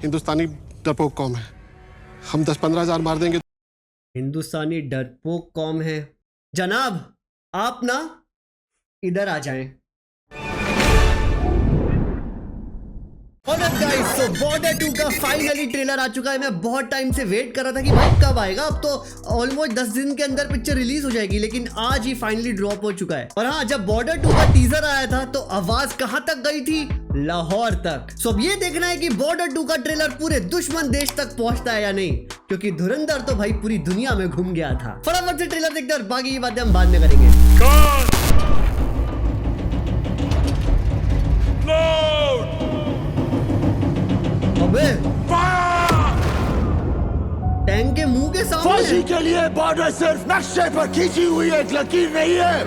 हिंदुस्तानी डरपोक कौम है, हम 10-15 हजार मार देंगे। हिंदुस्तानी डरपोक कौम है। जनाब आप ना इधर आ जाएं। तो बॉर्डर 2 का फाइनली ट्रेलर आ चुका है। मैं बहुत टाइम से वेट कर रहा था कि भाई कब आएगा। अब तो ऑलमोस्ट 10 दिन के अंदर पिक्चर रिलीज हो जाएगी, लेकिन आज ही फाइनली ड्रॉप हो चुका है। और हाँ, जब बॉर्डर 2 का टीजर आया था तो आवाज कहां तक गई थी? लाहौर तक। सो अब ये देखना है कि बॉर्डर 2 का ट्रेलर पूरे दुश्मन देश तक पहुंचता है या नहीं, क्योंकि धुरंधर तो भाई पूरी दुनिया में घूम गया था। फटाफट से ट्रेलर देखते हैं और बाकी की बातें हम बाद में करेंगे। अबे टैंक के मुंह के सामने। फौजी के लिए बॉर्डर सिर्फ नक्शे पर खींची हुई एक लकीर नहीं है,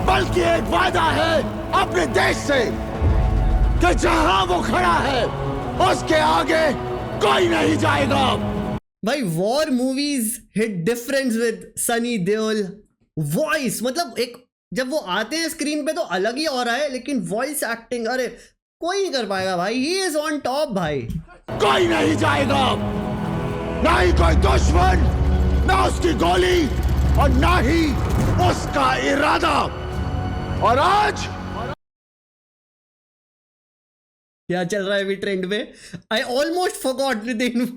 बल्कि एक वादा है अपने देश से कि जहां वो खड़ा है उसके आगे कोई नहीं जाएगा। भाई war movies hit difference with Sunny Deol. Voice मतलब एक जब वो आते हैं स्क्रीन पे तो अलग ही ऑरा है, लेकिन वॉइस एक्टिंग अरे कोई नहीं कर पाएगा भाई। ही इज ऑन टॉप भाई। कोई नहीं जाएगा, ना ही कोई दुश्मन, ना उसकी गोली और ना ही उसका इरादा। और आज क्या चल रहा है अभी ट्रेंड में? I almost forgot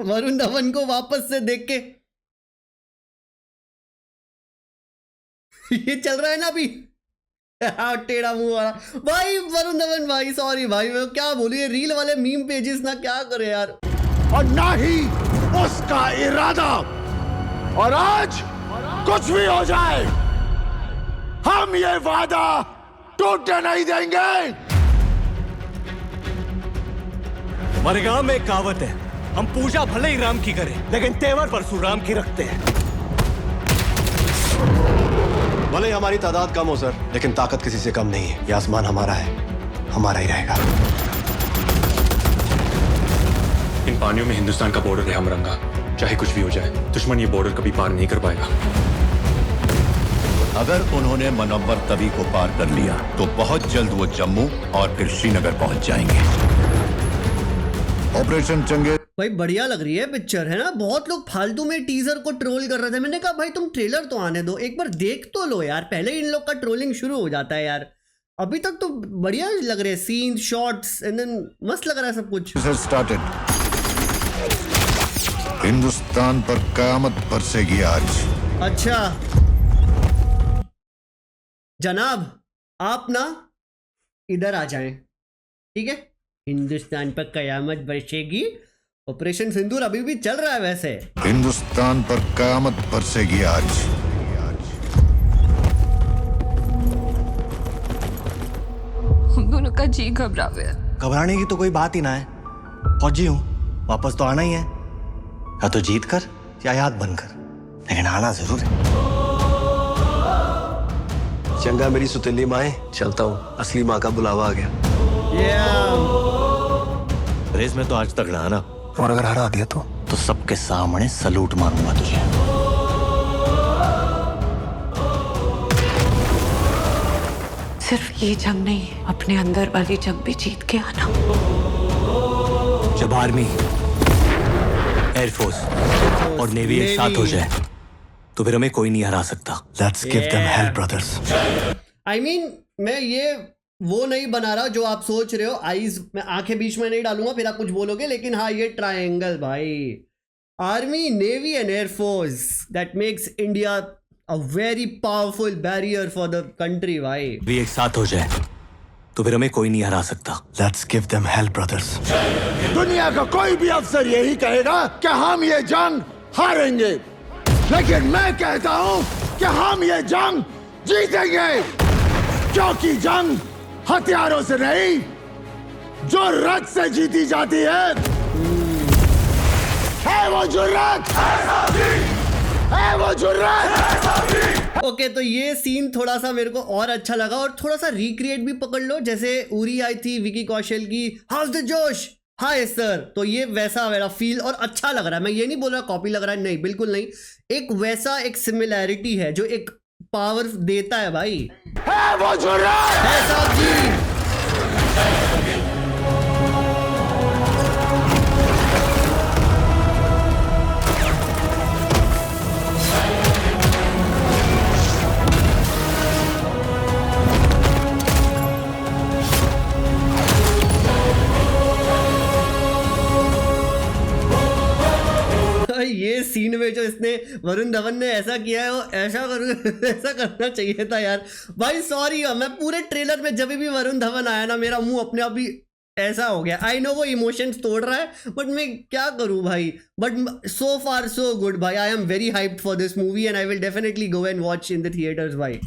Varun Dhawan को वापस से देख के ये चल रहा है ना अभी। टेढ़ा मुंह वाला भाई वरुण धवन भाई, सॉरी भाई मैं क्या बोलूं, ये रील वाले मीम पेजेस ना क्या करे यार। और ना ही उसका इरादा। और आज कुछ भी हो जाए हम ये वादा टूटने नहीं देंगे। हमारे गांव में एक कहावत है, हम पूजा भले ही राम की करें लेकिन तेवर परशुराम की रखते हैं। भले ही हमारी तादाद कम हो सर, लेकिन ताकत किसी से कम नहीं है। ये आसमान हमारा है, हमारा ही रहेगा। इन पानियों में हिंदुस्तान का बॉर्डर है हमरंगा। चाहे कुछ भी हो जाए, दुश्मन ये बॉर्डर कभी पार नहीं कर पाएगा। अगर उन्होंने मनव्वर तवी को पार कर लिया तो बहुत जल्द वो जम्मू और फिर श्रीनगर पहुंच जाएंगे। ऑपरेशन चंगे भाई बढ़िया लग रही है पिक्चर, है ना। बहुत लोग फालतू में टीजर को ट्रोल कर रहे थे। मैंने कहा भाई तुम ट्रेलर तो आने दो, एक बार देख तो लो यार। पहले इन लोग का ट्रोलिंग शुरू हो जाता है यार। अभी तक तो बढ़िया लग रहे हैं सीन, शॉट्स, एंड देन मस्त लग रहा है सब कुछ। स्टार्टेड। हिंदुस्तान पर कयामत बरसेगी आज। अच्छा जनाब आप ना इधर आ जाएं, ठीक है। हिंदुस्तान पर कयामत बरसेगी। ऑपरेशन सिंदूर अभी भी चल रहा है वैसे। हिंदुस्तान पर कयामत बरसेगी आज। हम दोनों का जी घबरा गया। घबराने की तो कोई बात ही ना है। फौजी हूँ, वापस तो आना ही है, या तो जीत कर या याद बनकर, लेकिन आना जरूर है। चंगा मेरी सुतीली माए, चलता हूँ, असली माँ का बुलावा आ गया। रेस में तो आज तक रहा ना, और अगर हरा दिया तो सबके सामने सलूट मारूंगा तुझे। सिर्फ ये जंग नहीं, अपने अंदर वाली जंग भी जीत के आना। जब आर्मी, एयरफोर्स और नेवी एक साथ हो जाए तो फिर हमें कोई नहीं हरा सकता। Let's give them hello brothers. I mean मैं ये वो नहीं बना रहा जो आप सोच रहे हो। आईज मैं आंखें बीच में नहीं डालूंगा फिर आप कुछ बोलोगे, लेकिन हाँ ये ट्रायंगल भाई, army, navy and air force, that makes India a very powerful barrier for the country भाई। भी एक साथ हो जाए तो फिर हमें कोई नहीं हरा सकता। Let's give them hello brothers. दुनिया का कोई भी अफसर यही कहेगा कि हम ये जंग हारेंगे, लेकिन मैं कहता हूं कि हम ये जंग जीतेंगे, क्योंकि जंग हथियारों से नहीं, जो रथ से जीती जाती है वो जुर्रत, है वो जुर्रत। ओके तो ये सीन थोड़ा सा मेरे को और अच्छा लगा, और थोड़ा सा रिक्रिएट भी पकड़ लो, जैसे उरी आई थी विकी कौशल की हाउस द जोश, हाय सर, तो ये वैसा मेरा फील और अच्छा लग रहा है। मैं ये नहीं बोल रहा कॉपी लग रहा है, नहीं बिल्कुल नहीं, एक वैसा एक सिमिलैरिटी है जो एक पावर देता है भाई। है वो जुर्रत है साहब जी। सीन में जो इसने वरुण धवन ने ऐसा किया है वो ऐसा ऐसा करना चाहिए था यार भाई। सॉरी, मैं पूरे ट्रेलर में जब भी वरुण धवन आया ना मेरा मुंह अपने आप ही ऐसा हो गया। आई नो वो इमोशंस तोड़ रहा है बट मैं क्या करूं भाई। But so far so good भाई। I am very hyped for this movie and I will definitely go and watch in the theatres भाई।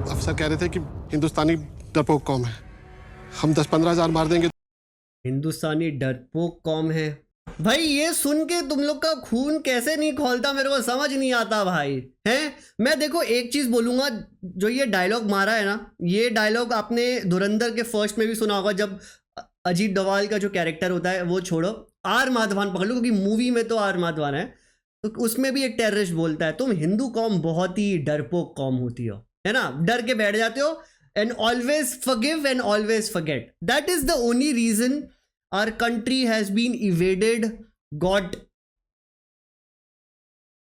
अफसर कह रहे थे कि हिंदुस्तानी डरपोक कौम है, हम 10-15 हजार मार देंगे। हिंदुस्तानी डरपोक कौम है भाई। ये सुन के तुम लोग का खून कैसे नहीं खौलता मेरे को समझ नहीं आता भाई। हैं, मैं देखो एक चीज बोलूंगा, जो ये डायलॉग मारा है ना, ये डायलॉग आपने धुरंधर के फर्स्ट में भी सुना होगा, जब अजीत डोभाल का जो कैरेक्टर होता है वो छोड़ो, आर माधवान पकड़ लो क्योंकि मूवी में तो आर माधवान है, तो उसमें भी एक टेररिस्ट बोलता है तुम हिंदू कौम बहुत ही डरपोक कौम होती हो, है ना, डर के बैठ जाते हो and always forgive and always forget. That is the only reason our country has been evaded, got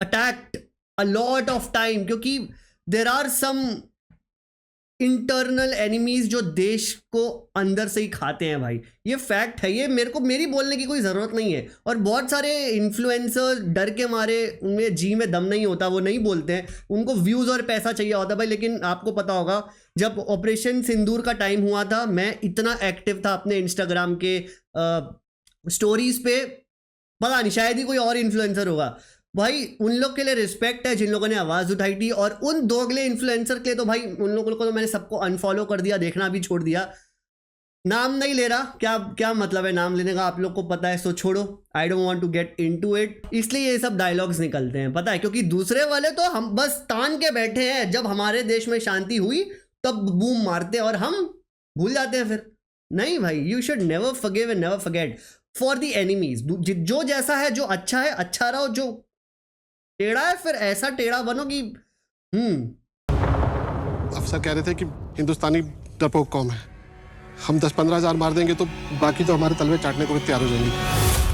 attacked a lot of time, क्योंकि there are some internal enemies जो देश को अंदर से ही खाते हैं भाई। ये फैक्ट है, ये मेरे को मेरी बोलने की कोई ज़रूरत नहीं है। और बहुत सारे इन्फ्लुएंसर डर के मारे उनमें जी में दम नहीं होता, वो नहीं बोलते हैं, उनको व्यूज़ और पैसा चाहिए होता भाई। लेकिन आपको पता होगा जब ऑपरेशन सिंदूर का टाइम हुआ था, मैं इतना एक्टिव था अपने इंस्टाग्राम के स्टोरीज पे, पता नहीं शायद ही कोई और इन्फ्लुएंसर होगा भाई। उन लोग के लिए रिस्पेक्ट है जिन लोगों ने आवाज़ उठाई थी, और उन दोगले इन्फ्लुएंसर के लिए तो भाई उन लोगों को तो मैंने सबको अनफॉलो कर दिया, देखना भी छोड़ दिया। नाम नहीं ले रहा, क्या क्या मतलब है नाम लेने का, आप लोग को पता है, सो छोड़ो। I don't want to get into it. इसलिए ये सब डायलॉग्स निकलते हैं, पता है, क्योंकि दूसरे वाले तो हम बस तान के बैठे हैं, जब हमारे देश में शांति हुई तब बूम मारते हैं और हम भूल जाते हैं फिर। नहीं भाई, you should never forgive and never forget for the enemies. जो जैसा है, जो अच्छा है अच्छा रहो, जो टेढ़ा है फिर ऐसा टेढ़ा बनो कि अफसर कह रहे थे कि हिंदुस्तानी डरपोक कौम है, हम 10-15 हजार मार देंगे तो बाकी तो हमारे तलवे चाटने को भी तैयार हो जाएंगे।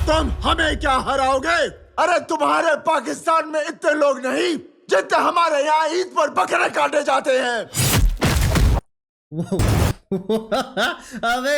तुम हमें क्या हराओगे? अरे तुम्हारे पाकिस्तान में इतने लोग नहीं जितने हमारे यहाँ ईद पर बकरे काटे जाते हैं। अबे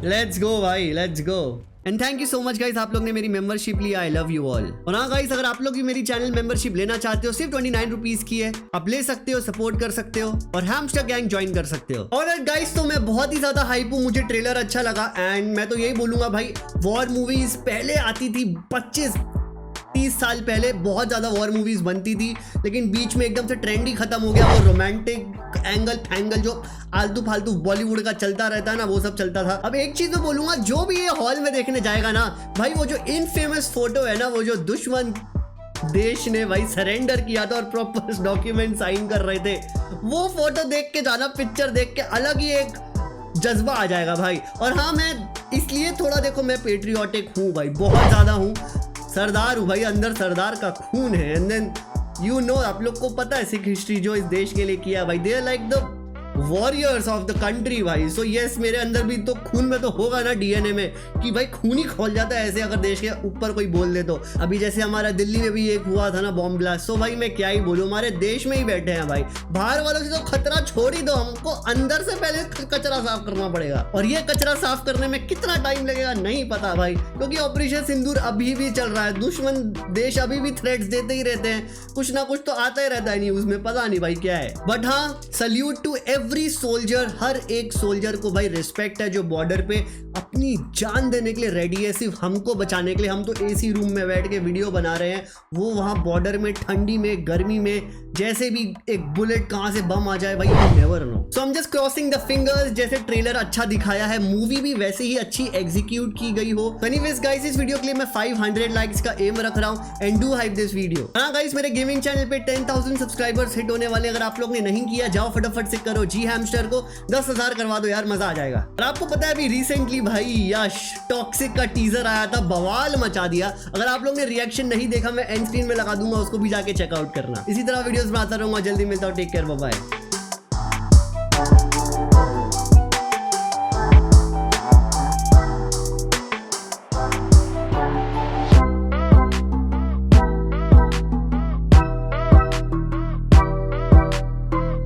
लेट्स गो भाई, let's go. And thank you so much guys, आप लोग ने मेरी मेंबरशिप लिया, आई लव यू ऑल। और हाँ गाइस, अगर आप लोग भी मेरी चैनल मेंबरशिप लेना चाहते हो, सिर्फ 29 रुपीज की है, आप ले सकते हो, सपोर्ट कर सकते हो और हैमस्टर गैंग ज्वाइन कर सकते हो। और गाइस, तो मैं बहुत ही ज्यादा हाइप हूँ, मुझे ट्रेलर अच्छा लगा एंड मैं तो यही बोलूंगा भाई, वॉर मूवीज पहले आती थी 25-30 साल पहले, बहुत ज्यादा वॉर मूवीज बनती थी, लेकिन बीच में एकदम से ट्रेंड ही खत्म हो गया। वो रोमांटिक एंगल फैंगल जो आलतू फालतू बॉलीवुड का चलता रहता है ना, वो सब चलता था। अब एक चीज मैं बोलूंगा, जो भी ये हॉल में देखने जाएगा ना भाई, वो जो इनफेमस फोटो है ना, वो जो दुश्मन देश ने भाई सरेंडर किया था और प्रॉपर डॉक्यूमेंट साइन कर रहे थे, वो फोटो देख के जाना, पिक्चर देख के अलग ही एक जज्बा आ जाएगा भाई। और हाँ, मैं इसलिए थोड़ा, देखो मैं पेट्रियोटिक हूँ भाई, बहुत ज्यादा हूँ, सरदार हूँ भाई, अंदर सरदार का खून है। एंड देन यू नो, आप लोग को पता है सिख हिस्ट्री जो इस देश के लिए किया भाई, they are like the warriors of the country भाई। सो यस, मेरे अंदर भी तो खून में तो होगा ना, डीएनए में, कि भाई खून ही खोल जाता है ऐसे अगर देश के ऊपर कोई बोल दे तो। अभी जैसे हमारा दिल्ली में भी एक हुआ था ना बॉम्ब ब्लास्ट, तो भाई मैं क्या ही बोलूँ, हमारे देश में ही बैठे हैं भाई, बाहर वालों से तो खतरा छोड़ ही दो, हमको अंदर से पहले कचरा साफ करना पड़ेगा। और ये कचरा साफ करने में कितना टाइम लगेगा नहीं पता भाई, क्योंकि ऑपरेशन सिंदूर अभी भी चल रहा है, दुश्मन देश अभी भी थ्रेट्स देते ही रहते हैं, कुछ ना कुछ तो आता ही रहता है न्यूज में, पता नहीं भाई क्या है। बट हाँ, सल्यूट टू एवरी सोल्जर, हर एक सोल्जर को भाई रिस्पेक्ट है जो बॉर्डर पे अपनी जान देने के लिए रेडी है, सिर्फ हमको बचाने के लिए। हम तो एसी रूम में बैठ के वीडियो बना रहे हैं, वो वहां बॉर्डर में ठंडी में गर्मी में जैसे भी एक बुलेट कहां से बम आ जाए भाई, you never know. So I am just crossing the fingers, जैसे ट्रेलर अच्छा दिखाया है, मूवी भी वैसे ही अच्छी एग्जीक्यूट की गई हो। एनीवेज गाइस, इस वीडियो के लिए मैं 500 लाइक्स का एम रख रहा हूं and do hype this video. हाँ गाइस, मेरे गेमिंग चैनल पे 10,000 सब्सक्राइबर्स हिट होने वाले, अगर आप लोग ने नहीं किया, जाओ फटाफट से करो, जी हैमस्टर को 10,000 करवा दो यार, मजा आ जाएगा। और आपको पता है अभी रिसेंटली भाई यश टॉक्सिक का टीजर आया था, बवाल मचा दिया। अगर आप लोग ने रिएक्शन नहीं देखा, मैं एंड स्क्रीन में लगा दूंगा, उसको भी जाके चेकआउट करना। इसी तरह वीडियोस बनाता रहूंगा, जल्दी मिलता हूं, टेक केयर, बाय बाय।